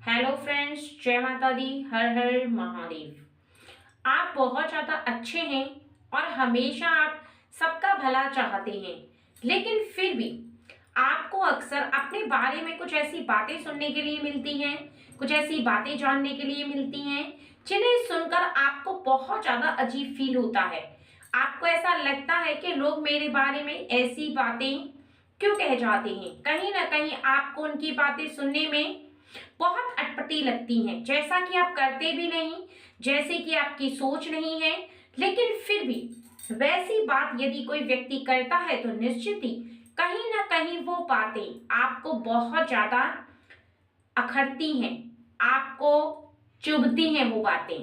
Hello friends, जय माता दी, हर हर महादेव। आप बहुत ज़्यादा अच्छे हैं और हमेशा आप सबका भला चाहते हैं, लेकिन फिर भी आपको अक्सर अपने बारे में कुछ ऐसी बातें सुनने के लिए मिलती हैं, कुछ ऐसी बातें जानने के लिए मिलती हैं जिन्हें सुनकर आपको बहुत ज़्यादा अजीब फील होता है। आपको ऐसा लगता है कि लोग मेरे बारे में ऐसी बातें क्यों कह जाते हैं। कहीं ना कहीं आपको उनकी बातें सुनने में बहुत अटपटी लगती हैं, जैसा कि आप करते भी नहीं, जैसे कि आपकी सोच नहीं है, लेकिन फिर भी वैसी बात यदि कोई व्यक्ति करता है तो निश्चित ही कहीं ना कहीं वो बातें आपको बहुत ज्यादा अखरती हैं, आपको चुभती हैं वो बातें,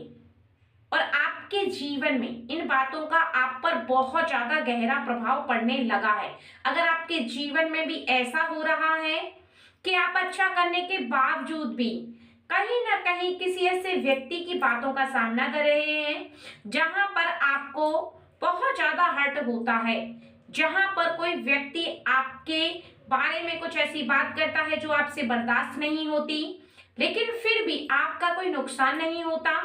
और आपके जीवन में इन बातों का आप पर बहुत ज्यादा गहरा प्रभाव पड़ने लगा है। अगर आपके जीवन में भी ऐसा हो रहा है कि आप अच्छा करने के बावजूद भी कहीं ना कहीं किसी ऐसे व्यक्ति की बातों का सामना कर रहे हैं जहां पर आपको बहुत ज्यादा हर्ट होता है, जहां पर कोई व्यक्ति आपके बारे में कुछ ऐसी बात करता है जो आपसे बर्दाश्त नहीं होती, लेकिन फिर भी आपका कोई नुकसान नहीं होता,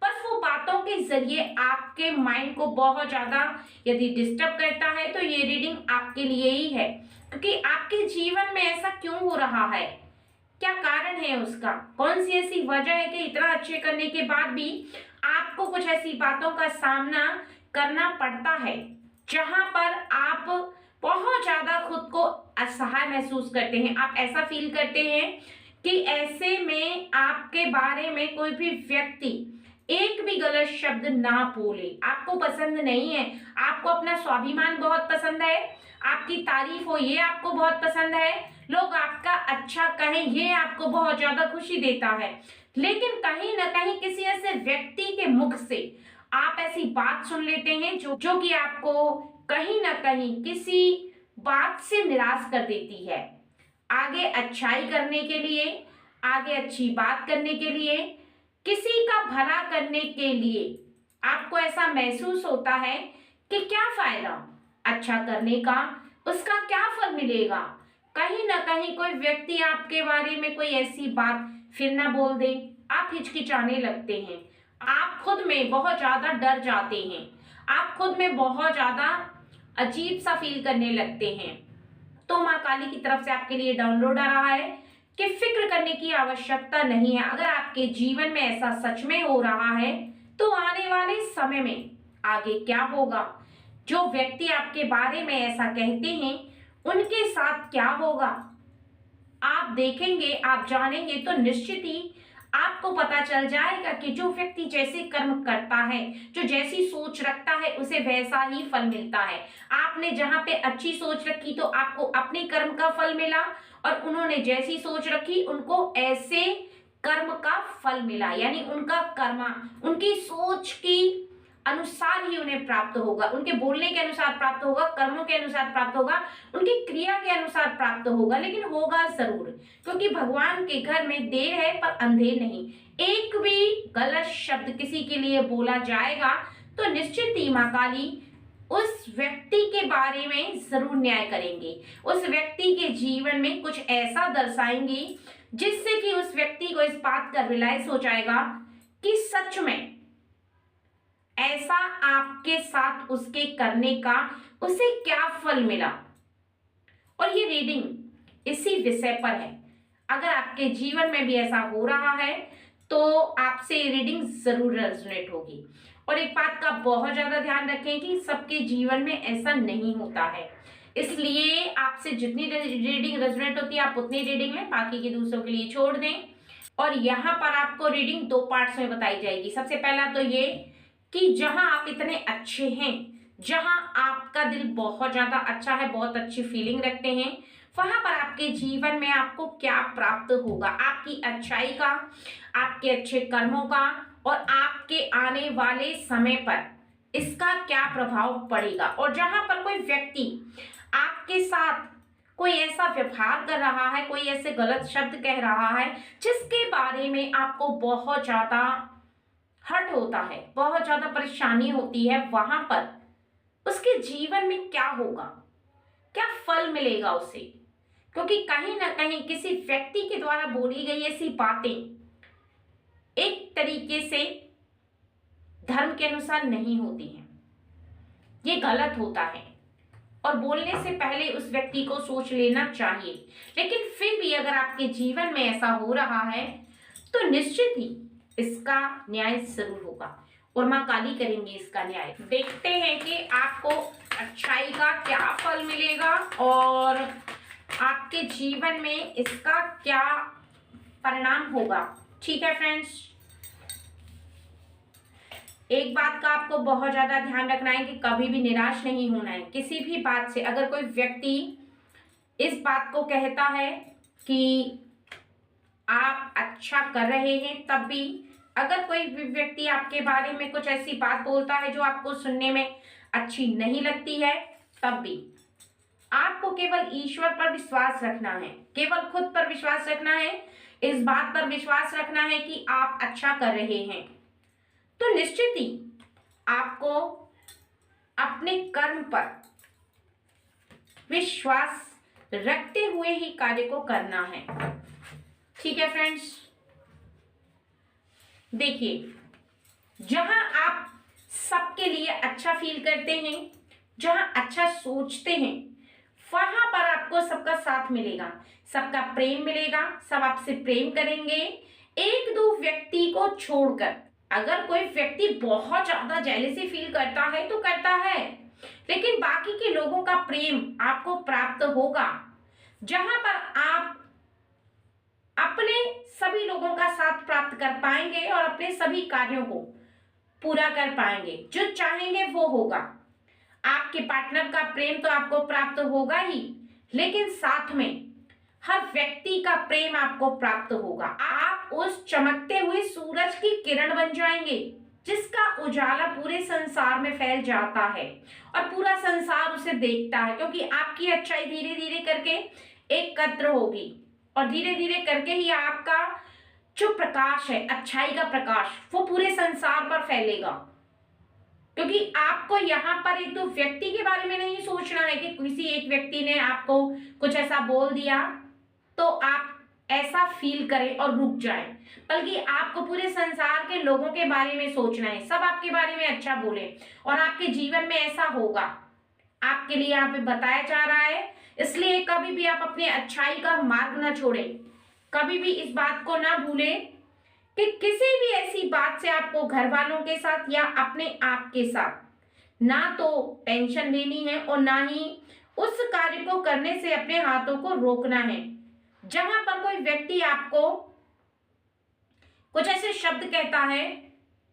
बस वो बातों के जरिए आपके माइंड को बहुत ज्यादा यदि डिस्टर्ब करता है, तो ये रीडिंग आपके लिए ही है। क्योंकि आपके जीवन में ऐसा क्यों हो रहा है, क्या कारण है उसका, कौन सी ऐसी वजह है कि इतना अच्छे करने के बाद भी आपको कुछ ऐसी बातों का सामना करना पड़ता है जहां पर आप बहुत ज्यादा खुद को असहाय महसूस करते हैं। आप ऐसा फील करते हैं कि ऐसे में आपके बारे में कोई भी व्यक्ति एक भी गलत शब्द ना बोले, आपको पसंद नहीं है। आपको अपना स्वाभिमान बहुत पसंद है, आपकी तारीफ हो ये आपको बहुत पसंद है, लोग आपका अच्छा कहें ये आपको बहुत ज्यादा खुशी देता है, लेकिन कहीं ना कहीं किसी ऐसे व्यक्ति के मुख से आप ऐसी बात सुन लेते हैं जो कि आपको कहीं ना कहीं किसी बात से निराश कर देती है। आगे अच्छाई करने के लिए, आगे अच्छी बात करने के लिए, किसी का भला करने के लिए आपको ऐसा महसूस होता है कि क्या फायदा अच्छा करने का, उसका क्या फल मिलेगा। कहीं ना कहीं कोई व्यक्ति आपके बारे में कोई ऐसी बात फिर ना बोल दे, आप हिचकिचाने लगते हैं, आप खुद में बहुत ज्यादा डर जाते हैं, आप खुद में बहुत ज्यादा अजीब सा फील करने लगते हैं। तो माँ काली की तरफ से आपके लिए डाउनलोड आ रहा है कि फिक्र करने की आवश्यकता नहीं है। अगर आपके जीवन में ऐसा सच में हो रहा है तो आने वाले समय में आगे क्या होगा, जो व्यक्ति आपके बारे में ऐसा कहते हैं उनके साथ क्या होगा, आप देखेंगे, आप जानेंगे तो निश्चित ही आपको पता चल जाएगा कि जो व्यक्ति जैसे कर्म करता है, जो जैसी सोच रखता है, उसे वैसा ही फल मिलता है। आपने जहां पे अच्छी सोच रखी तो आपको अपने कर्म का फल मिला, और उन्होंने जैसी सोच रखी उनको ऐसे कर्म का फल मिला। यानी उनका कर्मा उनकी सोच की अनुसार ही उन्हें प्राप्त होगा, उनके बोलने के अनुसार प्राप्त होगा, कर्मों के अनुसार प्राप्त होगा, उनकी क्रिया के अनुसार प्राप्त होगा, लेकिन होगा जरूर। क्योंकि भगवान के घर में देर है पर अंधेर नहीं। एक भी गलत शब्द किसी के लिए बोला जाएगा तो निश्चित ही माँ काली उस व्यक्ति के बारे में जरूर न्याय करेंगे, उस व्यक्ति के जीवन में कुछ ऐसा दर्शाएंगी जिससे कि उस व्यक्ति को इस बात का रियलाइज हो जाएगा कि सच में ऐसा आपके साथ उसके करने का उसे क्या फल मिला। और ये रीडिंग इसी विषय पर है। अगर आपके जीवन में भी ऐसा हो रहा है तो आपसे ये रीडिंग जरूर रेजोनेट होगी। और एक बात का बहुत ज्यादा ध्यान रखें कि सबके जीवन में ऐसा नहीं होता है, इसलिए आपसे जितनी रीडिंग रेजोनेट होती है आप उतनी रीडिंग लें, बाकी के दूसरों के लिए छोड़ दें। और यहाँ पर आपको रीडिंग दो पार्ट्स में बताई जाएगी। सबसे पहला तो ये कि जहां आप इतने अच्छे हैं, जहां आपका दिल बहुत ज्यादा अच्छा है, बहुत अच्छी फीलिंग रखते हैं, वहां पर आपके जीवन में आपको क्या प्राप्त होगा, आपकी अच्छाई का, आपके अच्छे कर्मों का, और आपके आने वाले समय पर इसका क्या प्रभाव पड़ेगा। और जहां पर कोई व्यक्ति आपके साथ कोई ऐसा व्यवहार कर रहा है, कोई ऐसे गलत शब्द कह रहा है जिसके बारे में आपको बहुत ज्यादा हर्ट होता है, बहुत ज्यादा परेशानी होती है, वहां पर उसके जीवन में क्या होगा, क्या फल मिलेगा उसे। क्योंकि कहीं ना कहीं किसी व्यक्ति के द्वारा बोली गई ऐसी बातें एक तरीके से धर्म के अनुसार नहीं होती हैं। ये गलत होता है और बोलने से पहले उस व्यक्ति को सोच लेना चाहिए। लेकिन फिर भी अगर आपके जीवन में ऐसा हो रहा है तो निश्चित ही इसका न्याय जरूर होगा और मां काली करेंगे इसका न्याय। देखते हैं कि आपको अच्छाई का क्या फल मिलेगा और आपके जीवन में इसका क्या परिणाम होगा। ठीक है फ्रेंड्स, एक बात का आपको बहुत ज्यादा ध्यान रखना है कि कभी भी निराश नहीं होना है किसी भी बात से। अगर कोई व्यक्ति इस बात को कहता है कि आप अच्छा कर रहे हैं, तब भी अगर कोई भी व्यक्ति आपके बारे में कुछ ऐसी बात बोलता है जो आपको सुनने में अच्छी नहीं लगती है, तब भी आपको केवल ईश्वर पर विश्वास रखना है, केवल खुद पर विश्वास रखना है, इस बात पर विश्वास रखना है कि आप अच्छा कर रहे हैं। तो निश्चित ही आपको अपने कर्म पर विश्वास रखते हुए ही कार्य को करना है। ठीक है फ्रेंड्स, देखिए, जहां आप सबके लिए अच्छा फील करते हैं, जहां अच्छा सोचते हैं, वहां पर आपको सबका साथ मिलेगा, सबका प्रेम मिलेगा, सब आपसे प्रेम करेंगे। एक दो व्यक्ति को छोड़कर अगर कोई व्यक्ति बहुत ज्यादा जेलसी फील करता है तो करता है, लेकिन बाकी के लोगों का प्रेम आपको प्राप्त होगा जहां पर आप अपने सभी लोगों का साथ प्राप्त कर पाएंगे और अपने सभी कार्यों को पूरा कर पाएंगे। जो चाहेंगे वो होगा। आपके पार्टनर का प्रेम तो आपको प्राप्त होगा ही, लेकिन साथ में हर व्यक्ति का प्रेम आपको प्राप्त होगा। आप उस चमकते हुए सूरज की किरण बन जाएंगे जिसका उजाला पूरे संसार में फैल जाता है और पूरा संसार उसे देखता है, क्योंकि आपकी अच्छाई धीरे धीरे करके एकत्र होगी और धीरे धीरे करके ही आपका जो प्रकाश है, अच्छाई का प्रकाश, वो पूरे संसार पर फैलेगा। क्योंकि आपको यहाँ पर एक दो व्यक्ति के बारे में नहीं सोचना है कि किसी एक व्यक्ति ने आपको कुछ ऐसा बोल दिया तो आप ऐसा फील करें और रुक जाएं, बल्कि आपको पूरे संसार के लोगों के बारे में सोचना है, सब आपके बारे में अच्छा बोले और आपके जीवन में ऐसा होगा। आपके लिए यहाँ पे बताया जा रहा है, इसलिए कभी भी आप अपनी अच्छाई का मार्ग ना छोड़ें। कभी भी इस बात को ना भूलें कि किसी भी ऐसी बात से आपको घर वालों के साथ या अपने आप के साथ ना तो टेंशन लेनी है और ना ही उस कार्य को करने से अपने हाथों को रोकना है। जहां पर कोई व्यक्ति आपको कुछ ऐसे शब्द कहता है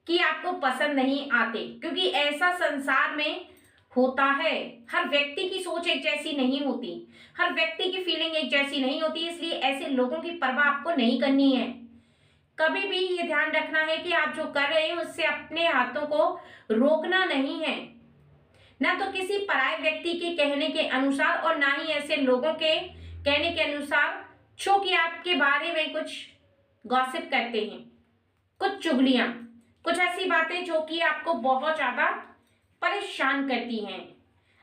कि आपको पसंद नहीं आते, क्योंकि ऐसा संसार में होता है। हर व्यक्ति की सोच एक जैसी नहीं होती, हर व्यक्ति की फीलिंग एक जैसी नहीं होती, इसलिए ऐसे लोगों की परवाह आपको नहीं करनी है। कभी भी ये ध्यान रखना है कि आप जो कर रहे हैं उससे अपने हाथों को रोकना नहीं है, ना तो किसी पराये व्यक्ति के कहने के अनुसार और ना ही ऐसे लोगों के कहने के अनुसार जो कि आपके बारे में कुछ गॉसिप करते हैं, कुछ चुगलियां, कुछ ऐसी बातें जो कि आपको बहुत ज्यादा परेशान करती हैं।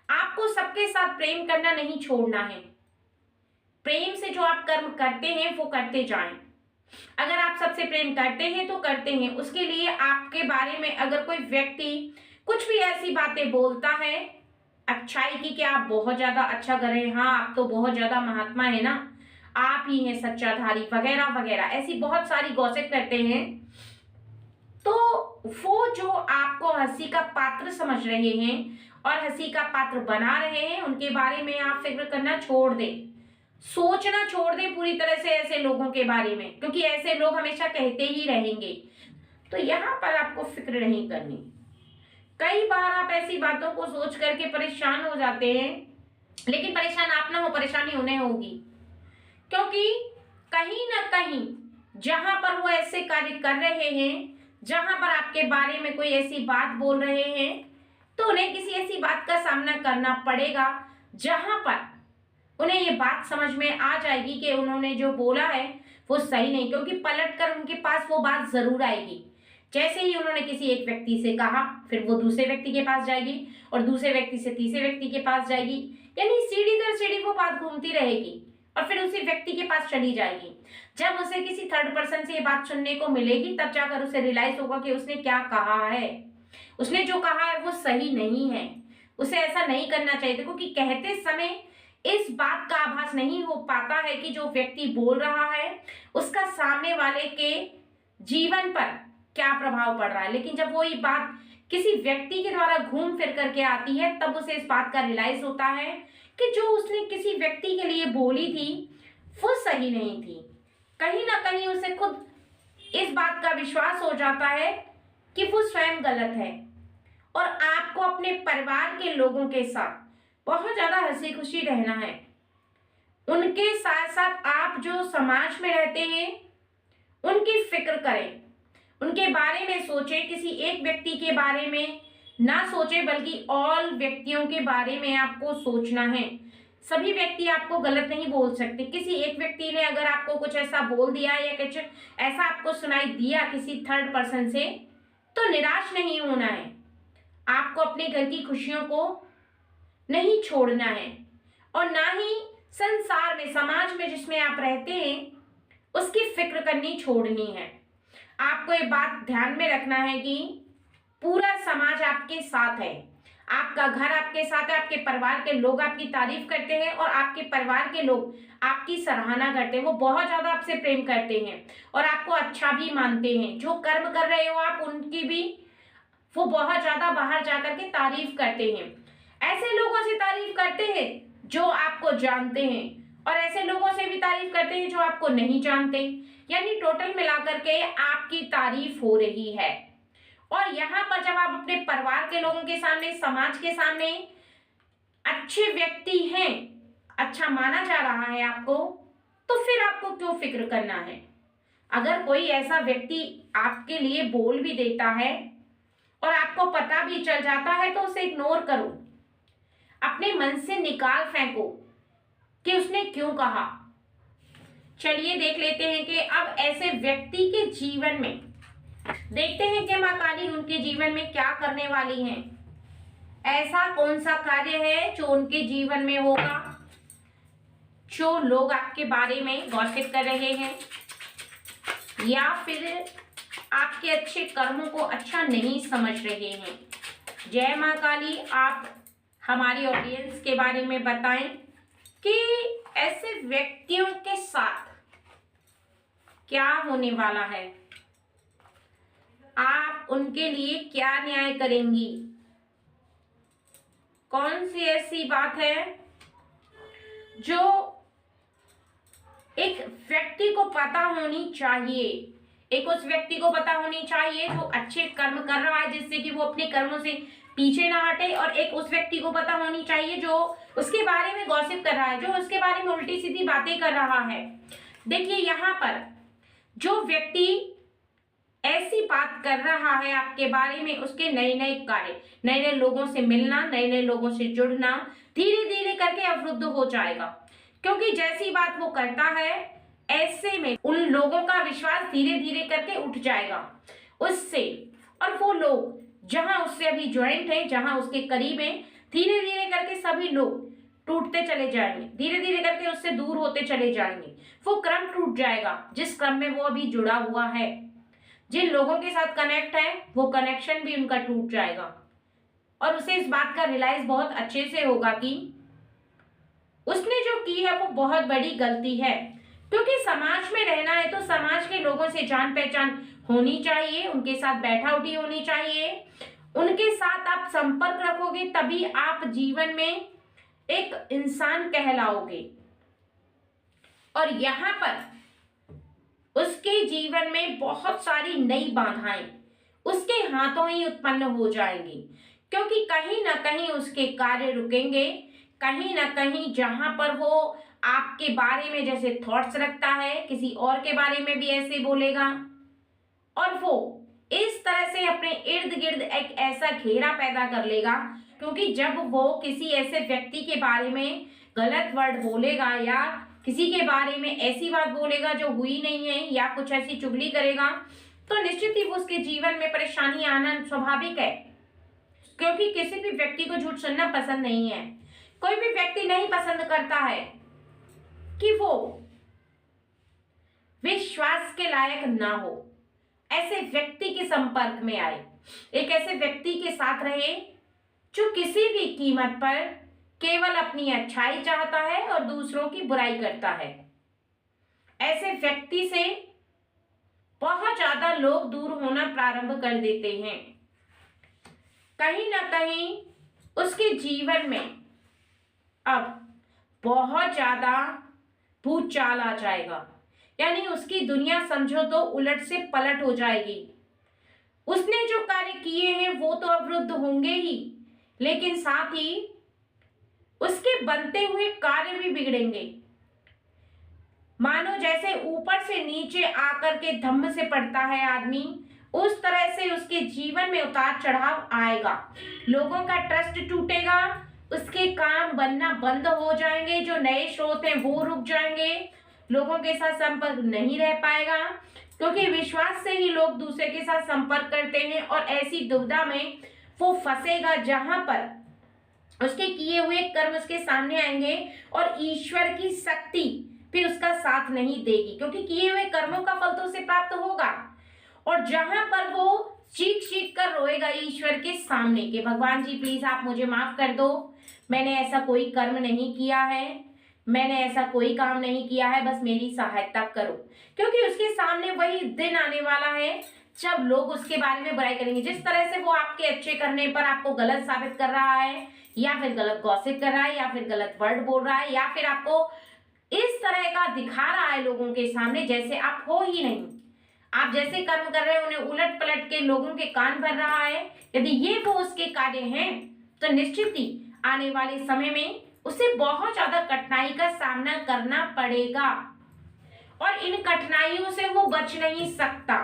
आपको सबके साथ प्रेम करना नहीं छोड़ना है। प्रेम से जो आप कर्म करते हैं वो करते जाएं। अगर आप सबसे प्रेम करते हैं तो करते हैं, उसके लिए आपके बारे में अगर कोई व्यक्ति कुछ भी ऐसी बातें बोलता है अच्छाई की कि आप बहुत ज्यादा अच्छा कर रहे हैं, हाँ आप तो बहुत ज्यादा महात्मा है ना, आप ही हैं सच्चाधारी वगैरह वगैरह, ऐसी बहुत सारी गॉसिप करते हैं, तो वो जो आपको हंसी का पात्र समझ रहे हैं और हंसी का पात्र बना रहे हैं, उनके बारे में आप फिक्र करना छोड़ दें, सोचना छोड़ दें पूरी तरह से ऐसे लोगों के बारे में, क्योंकि ऐसे लोग हमेशा कहते ही रहेंगे। तो यहाँ पर आपको फिक्र नहीं करनी। कई बार आप ऐसी बातों को सोच करके परेशान हो जाते हैं, लेकिन परेशान आप ना हो, परेशानी उन्हें होगी, क्योंकि कहीं ना कहीं जहां पर वो ऐसे कार्य कर रहे हैं, जहां पर आपके बारे में कोई ऐसी बात बोल रहे हैं, तो उन्हें किसी ऐसी बात का सामना करना पड़ेगा जहां पर उन्हें ये बात समझ में आ जाएगी कि उन्होंने जो बोला है वो सही नहीं, क्योंकि पलटकर उनके पास वो बात जरूर आएगी। जैसे ही उन्होंने किसी एक व्यक्ति से कहा, फिर वो दूसरे व्यक्ति के पास जाएगी और दूसरे व्यक्ति से तीसरे व्यक्ति के पास जाएगी, यानी सीढ़ी दर सीढ़ी वो बात घूमती रहेगी और फिर उसी व्यक्ति के पास चली जाएगी। जब उसे किसी थर्ड पर्सन से ये बात सुनने को मिलेगी तब जाकर उसे रियलाइज होगा कि उसने क्या कहा है। उसने जो कहा है वो सही नहीं है, उसे ऐसा नहीं करना चाहिए था, क्योंकि कहते समय इस बात का आभास नहीं हो पाता है कि जो व्यक्ति बोल रहा है उसका सामने वाले के जीवन पर क्या प्रभाव पड़ रहा है। लेकिन जब वो ये बात किसी व्यक्ति के द्वारा घूम फिर करके आती है तब उसे इस बात का रियलाइज होता है कि जो उसने किसी व्यक्ति के लिए बोली थी वो सही नहीं थी। कहीं ना कहीं उसे खुद इस बात का विश्वास हो जाता है कि वो स्वयं गलत है। और आपको अपने परिवार के लोगों के साथ बहुत ज्यादा हंसी खुशी रहना है। उनके साथ साथ आप जो समाज में रहते हैं उनकी फिक्र करें, उनके बारे में सोचें। किसी एक व्यक्ति के बारे में ना सोचें बल्कि ऑल व्यक्तियों के बारे में आपको सोचना है। सभी व्यक्ति आपको गलत नहीं बोल सकते। किसी एक व्यक्ति ने अगर आपको कुछ ऐसा बोल दिया या कुछ ऐसा आपको सुनाई दिया किसी थर्ड पर्सन से, तो निराश नहीं होना है। आपको अपने घर की खुशियों को नहीं छोड़ना है और ना ही संसार में, समाज में जिसमें आप रहते हैं उसकी फिक्र करनी छोड़नी है। आपको ये बात ध्यान में रखना है कि पूरा समाज आपके साथ है, आपका घर आपके साथ है, आपके परिवार के लोग आपकी तारीफ करते हैं और आपके परिवार के लोग आपकी सराहना करते हैं। वो बहुत ज्यादा आपसे प्रेम करते हैं और आपको अच्छा भी मानते हैं। जो कर्म कर रहे हो आप उनकी भी वो बहुत ज्यादा बाहर जाकर के तारीफ करते हैं। ऐसे लोगों से तारीफ करते हैं जो आपको जानते हैं और ऐसे लोगों से भी तारीफ करते हैं जो आपको नहीं जानते। यानी टोटल मिलाकर के आपकी तारीफ हो रही है। और यहाँ पर जब आप अपने परिवार के लोगों के सामने, समाज के सामने अच्छे व्यक्ति हैं, अच्छा माना जा रहा है आपको, तो फिर आपको क्यों फिक्र करना है। अगर कोई ऐसा व्यक्ति आपके लिए बोल भी देता है और आपको पता भी चल जाता है तो उसे इग्नोर करो, अपने मन से निकाल फेंको कि उसने क्यों कहा। चलिए देख लेते हैं कि अब ऐसे व्यक्ति के जीवन में, देखते हैं कि मां काली उनके जीवन में क्या करने वाली हैं। ऐसा कौन सा कार्य है जो उनके जीवन में होगा, जो लोग आपके बारे में गॉसिप कर रहे हैं या फिर आपके अच्छे कर्मों को अच्छा नहीं समझ रहे हैं। जय मां काली, आप हमारी ऑडियंस के बारे में बताएं कि ऐसे व्यक्तियों के साथ क्या होने वाला है, आप उनके लिए क्या न्याय करेंगी। कौन सी ऐसी बात है जो एक व्यक्ति को पता होनी चाहिए, एक उस व्यक्ति को पता होनी चाहिए जो अच्छे कर्म कर रहा है जिससे कि वो अपने कर्मों से पीछे ना हटे, और एक उस व्यक्ति को पता होनी चाहिए जो उसके बारे में गॉसिप कर रहा है, जो उसके बारे में उल्टी सीधी बातें कर रहा है। देखिए यहाँ पर जो व्यक्ति ऐसी बात कर रहा है आपके बारे में, उसके नए नए कार्य, नए नए लोगों से मिलना, नए नए लोगों से जुड़ना धीरे धीरे करके अवरुद्ध हो जाएगा। क्योंकि जैसी बात वो करता है ऐसे में उन लोगों का विश्वास धीरे धीरे करके उठ जाएगा उससे, और वो लोग जहां उससे अभी ज्वाइंट है, जहां उसके करीब है, धीरे धीरे करके सभी लोग टूटते चले जाएंगे, धीरे धीरे करके उससे दूर होते चले जाएंगे। वो क्रम टूट जाएगा जिस क्रम में वो अभी जुड़ा हुआ है। जिन लोगों के साथ कनेक्ट है वो कनेक्शन भी उनका टूट जाएगा और उसे इस बात का रियलाइज बहुत अच्छे से होगा कि उसने जो की है वो बहुत बड़ी गलती है। क्योंकि समाज में रहना है तो समाज के लोगों से जान पहचान होनी चाहिए, उनके साथ बैठा उठी होनी चाहिए, उनके साथ आप संपर्क रखोगे तभी आप जीवन में एक इंसान कहलाओगे। और यहाँ पर उसके जीवन में बहुत सारी नई बाधाएं उसके हाथों ही उत्पन्न हो जाएंगी, क्योंकि कहीं ना कहीं उसके कार्य रुकेंगे, कहीं ना कहीं जहां पर वो आपके बारे में जैसे थॉट्स रखता है किसी और के बारे में भी ऐसे बोलेगा, और वो इस तरह से अपने इर्द गिर्द एक ऐसा घेरा पैदा कर लेगा। क्योंकि जब वो किसी ऐसे व्यक्ति के बारे में गलत वर्ड बोलेगा या किसी के बारे में ऐसी बात बोलेगा जो हुई नहीं है या कुछ ऐसी चुगली करेगा, तो निश्चित ही उसके जीवन में परेशानी आना स्वाभाविक है। क्योंकि किसी भी व्यक्ति को झूठ सुनना पसंद नहीं है, कोई भी व्यक्ति नहीं पसंद करता है कि वो विश्वास के लायक ना हो, ऐसे व्यक्ति के संपर्क में आए, एक ऐसे व्यक्ति के साथ रहे जो किसी भी कीमत पर केवल अपनी अच्छाई चाहता है और दूसरों की बुराई करता है। ऐसे व्यक्ति से बहुत ज्यादा लोग दूर होना प्रारंभ कर देते हैं। कहीं ना कहीं उसके जीवन में अब बहुत ज्यादा भूचाल आ जाएगा, यानी उसकी दुनिया समझो तो उलट से पलट हो जाएगी। उसने जो कार्य किए हैं वो तो अवरुद्ध होंगे ही, लेकिन साथ ही उसके बनते हुए कार्य भी बिगड़ेंगे। मानो जैसे ऊपर से नीचे आकर के धम्म से पड़ता है आदमी, उस तरह से उसके जीवन में उतार चढ़ाव आएगा। लोगों का ट्रस्ट टूटेगा, उसके काम बनना बंद हो जाएंगे, जो नए स्रोत हैं वो रुक जाएंगे, लोगों के साथ संपर्क नहीं रह पाएगा, क्योंकि विश्वास से ही लोग दूसरे के साथ संपर्क करते हैं। और ऐसी दुविधा में वो फंसेगा जहां पर उसके किए हुए कर्म उसके सामने आएंगे और ईश्वर की शक्ति फिर उसका साथ नहीं देगी, क्योंकि किए हुए कर्मों का फल तो उसे प्राप्त होगा। और जहां पर वो चीख चीख कर रोएगा ईश्वर के सामने कि भगवान जी प्लीज आप मुझे माफ कर दो, मैंने ऐसा कोई कर्म नहीं किया है, मैंने ऐसा कोई काम नहीं किया है, बस मेरी सहायता करो। क्योंकि उसके सामने वही दिन आने वाला है जब लोग उसके बारे में बुराई करेंगे। जिस तरह से वो आपके अच्छे करने पर आपको गलत साबित कर रहा है, या फिर गलत गॉसिप कर रहा है, या फिर गलत वर्ड बोल रहा है, या फिर आपको इस तरह का दिखा रहा है लोगों के सामने जैसे आप हो ही नहीं, आप जैसे कर्म कर रहे हैं उन्हें उलट पलट के लोगों के कान भर रहा है, यदि ये वो उसके कार्य हैं तो निश्चित ही आने वाले समय में उसे बहुत ज्यादा कठिनाई का सामना करना पड़ेगा। और इन कठिनाइयों से वो बच नहीं सकता,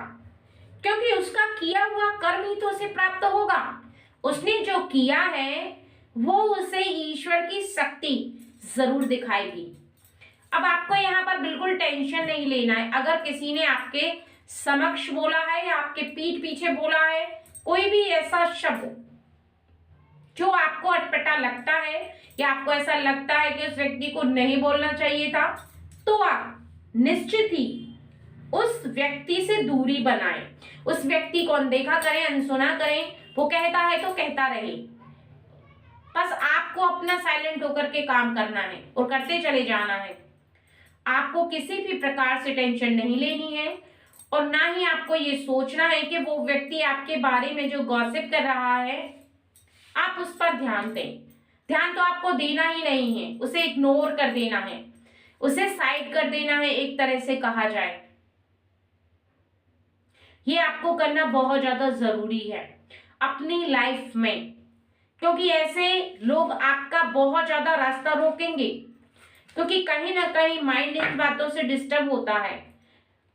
क्योंकि उसका किया हुआ कर्म ही तो उसे प्राप्त होगा। उसने जो किया है वो उसे ईश्वर की शक्ति जरूर दिखाएगी। अब आपको यहाँ पर बिल्कुल टेंशन नहीं लेना है। अगर किसी ने आपके समक्ष बोला है या आपके पीठ पीछे बोला है कोई भी ऐसा शब्द जो आपको अटपटा लगता है, या आपको ऐसा लगता है कि उस व्यक्ति को नहीं बोलना चाहिए था, तो आप निश्चित ही उस व्यक्ति से दूरी बनाएं। उस व्यक्ति को अनदेखा करें, अनसुना करें, वो कहता है तो कहता रहे। बस आपको अपना साइलेंट होकर के काम करना है और करते चले जाना है। आपको किसी भी प्रकार से टेंशन नहीं लेनी है, और ना ही आपको ये सोचना है कि वो व्यक्ति आपके बारे में जो गॉसिप कर रहा है आप उस पर ध्यान दें। ध्यान तो आपको देना ही नहीं है, उसे इग्नोर कर देना है, उसे साइड कर देना है, एक तरह से कहा जाए। ये आपको करना बहुत ज्यादा जरूरी है अपनी लाइफ में, क्योंकि ऐसे लोग आपका बहुत ज्यादा रास्ता रोकेंगे, क्योंकि कहीं ना कहीं माइंड इन बातों से डिस्टर्ब होता है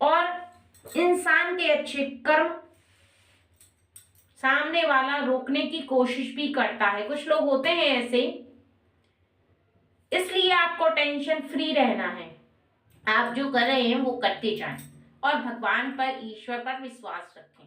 और इंसान के अच्छे कर्म सामने वाला रोकने की कोशिश भी करता है। कुछ लोग होते हैं ऐसे, इसलिए आपको टेंशन फ्री रहना है। आप जो कर रहे हैं वो करते जाएं और भगवान पर, ईश्वर पर विश्वास रखें।